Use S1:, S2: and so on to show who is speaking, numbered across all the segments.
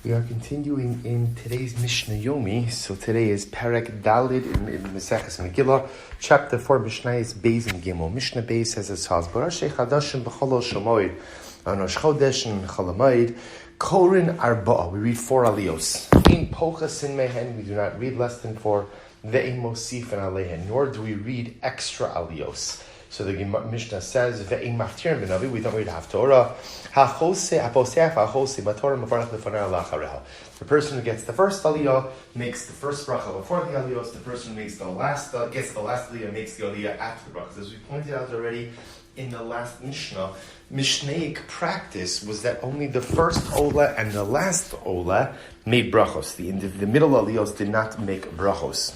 S1: We are continuing in today's Mishna Yomi. So today is Perek Dalid in Maseches Megillah, chapter 4, Mishnah is Beis and Gimel. Mishnah Beis says as follows: Barashei Chadashim b'Chol Shamoid, Anosh Chodesh and Cholamoid, Korin Arba'a. We read 4 aliyos. In Pochas in Mehen, we do not read less than 4. Ve'im Mosif and Alehen, nor do we read extra aliyos. So the Mishnah says, "Ve'im maftirin b'navi." We don't read haftorah. The person who gets the first aliyah makes the first bracha before the aliyos. The person who makes gets the last aliyah makes the aliyah after the brachas. As we pointed out already in the last Mishnah, Mishnaic practice was that only the first ola and the last ola made brachos. The middle aliyos did not make brachos.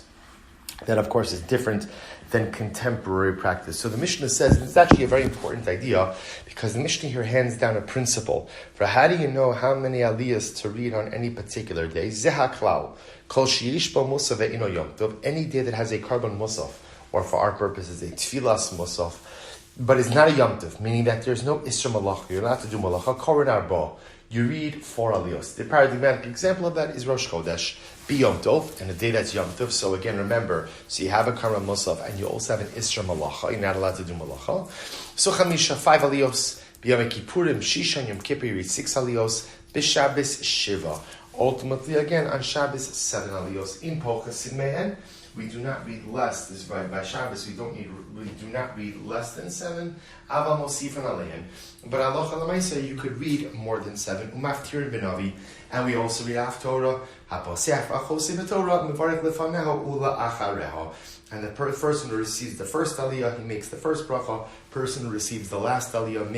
S1: That, of course, is different than contemporary practice. So the Mishnah says, and it's actually a very important idea, because the Mishnah here hands down a principle for how do you know how many aliyahs to read on any particular day. Zeha klal, kol sheyish bo musaf ve'ino yom tov, any day that has a carbon musaf, or for our purposes, a tfilas musaf, but it's not a yom tov, meaning that there's no isra malacha, you're allowed to do malacha, korin arba. You read 4 aliyos. The paradigmatic example of that is Rosh Chodesh, be Yom Tov, and the day that's Yom Tov. So again, remember, so you have a Karma Musaf, and you also have an Isra Malacha. You're not allowed to do Malacha. So Chamisha, 5 aliyos. B'Yom Kippurim, Shisha, and Yom Kippur, you read 6 aliyos. B'Shabbos, Shiva. Ultimately, again, on Shabbos, 7 aliyos. In Pochas in Mehen, we do not read less. This is by Shabbos, we do not read less than 7. Ava Mosif and Alein. But Allah Lamaisa, you could read more than 7. Umaftirin b'Navi, and we also read Haftorah. Haposef Achosi b'Torah Mevarech lefaneho ula achareho. And the person who receives the first aliyah, he makes the first bracha. Person who receives the last aliyah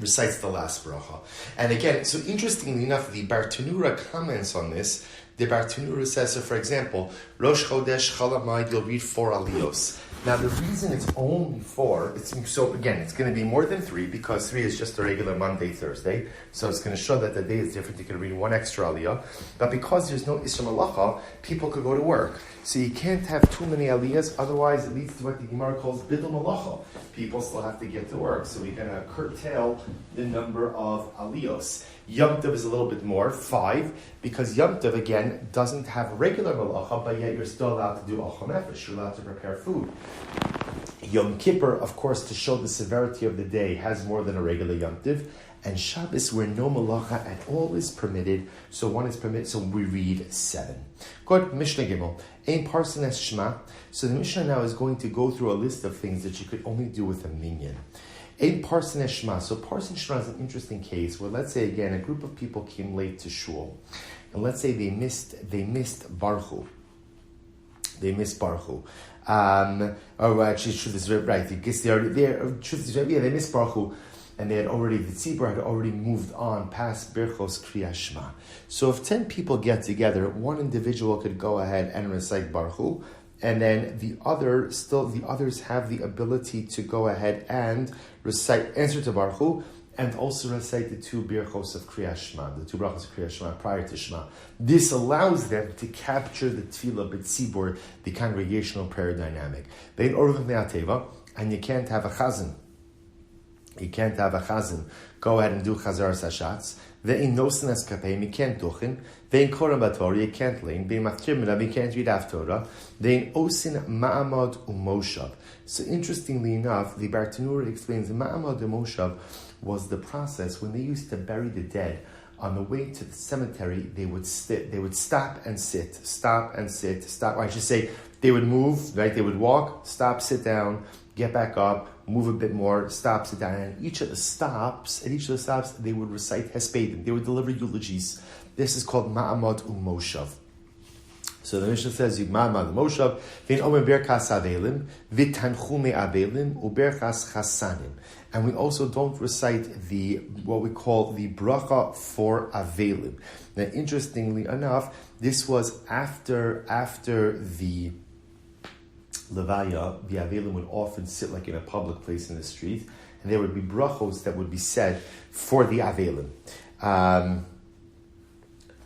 S1: recites the last bracha. And again, so interestingly enough, the Bartanura comments on this. The Bartanura says, so for example, Rosh Chodesh Cholamoid, you'll read 4 aliyos. Now the reason it's only 4, it's going to be more than 3, because 3 is just a regular Monday, Thursday. So it's going to show that the day is different. You can read 1 extra aliyah. But because there's no Isra Malacha, people could go to work. So you can't have too many aliyahs, otherwise it leads to what the Gemara calls Bidul Malacha. People still have to get to work. So we're going to curtail the number of aliyos. Yom Tov is a little bit more, 5, because Yom Tov, again, doesn't have regular malacha, but yet you're still allowed to do achal nefesh, you're allowed to prepare food. Yom Kippur, of course, to show the severity of the day, has more than a regular Yom Tov, and Shabbos, where no malacha at all is permitted, so one is permitted, so we read 7. Good, Mishnah Gimel. Ein parson es Shema. So the Mishnah now is going to go through a list of things that you could only do with a minyan. Ein parson es Shema. So parson Shema is an interesting case where, let's say again, a group of people came late to shul, and let's say they missed Baruch. They missed Baruch. Actually, truth is right. I guess they missed Baruch, and the tzibur had already moved on past Birchos Kriyas Shema. So if 10 people get together, one individual could go ahead and recite Baruch, and then the others have the ability to go ahead and answer to Baruch, and also recite the 2 birchos of Kriyas Shema, the 2 brachos of Kriyas Shema prior to Shema. This allows them to capture the tefillah b'tzibur, the congregational prayer dynamic. They and you can't have a chazan. You can't have a chazan go ahead and do chazar sashatz. Ve'in nosen eskapim, you can't duchen. Ve'in koram batorah, you can't lean. Ve'in maftir minav, you can't read haftorah. Ve'in osin ma'amad umoshav. So interestingly enough, the Bartanura explains ma'amad umoshav was the process when they used to bury the dead. On the way to the cemetery, they would stop and sit. Or I should say, they would move, right? They would walk, stop, sit down, get back up, move a bit more, stop, sit down. And at each of the stops, they would recite hespedim. They would deliver eulogies. This is called ma'amad umoshav. So the Mishnah says, Ma'amad umoshav, v'in omer berkas avelim, v'tanchume avelim, uberkas chasanim. And we also don't recite what we call the bracha for avelim. Now, interestingly enough, this was after the Levaya. The avelim would often sit like in a public place in the street, and there would be brachos that would be said for the avelim.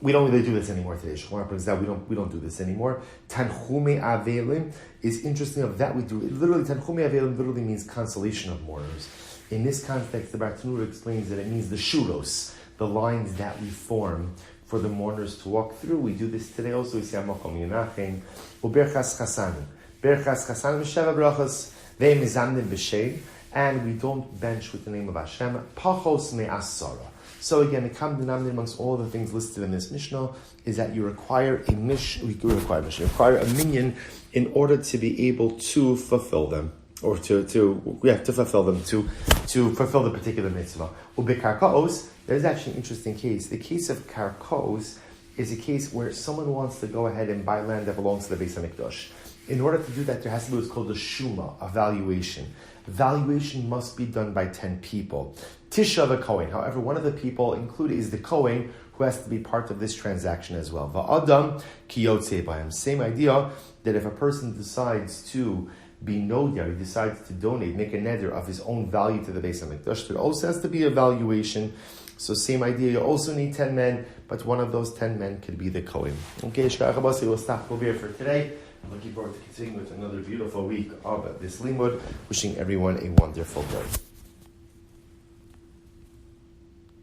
S1: We don't really do this anymore today. We don't do this anymore. Tanchume avelim is interesting. Of that we do. Literally, tanchume avelim literally means consolation of mourners. In this context, the Bartanura explains that it means the shuros. the lines that we form for the mourners to walk through. We do this today also. We say Amokom Yonachin, Uberchas Chasanu. Berchas Chasanu Sheva Brachas, Ve Mizamnim B'Shem, and we don't bench with the name of Hashem. Pachos Me'asara. So again, the common denominator amongst all the things listed in this Mishnah is that you require a minyan in order to be able to fulfill them, or to fulfill them, to fulfill the particular mitzvah. Ubekarkaos, there's actually an interesting case. The case of karkos is a case where someone wants to go ahead and buy land that belongs to the Beis HaMikdash. In order to do that, there has to be what's called a shuma, a valuation. Valuation must be done by 10 people. Tisha the Kohen. However, one of the people included is the Kohen, who has to be part of this transaction as well. Va'adam kiyotze b'hem. Same idea that if a person decides to be nodia, he decides to donate, make a neder of his own value to the Beis HaMikdash, there also has to be a valuation. So same idea, you also need 10 men, but one of those 10 men could be the Kohen. Okay, we'll stop over here for today. I'm looking forward to continuing with another beautiful week of this limud. Wishing everyone a wonderful day.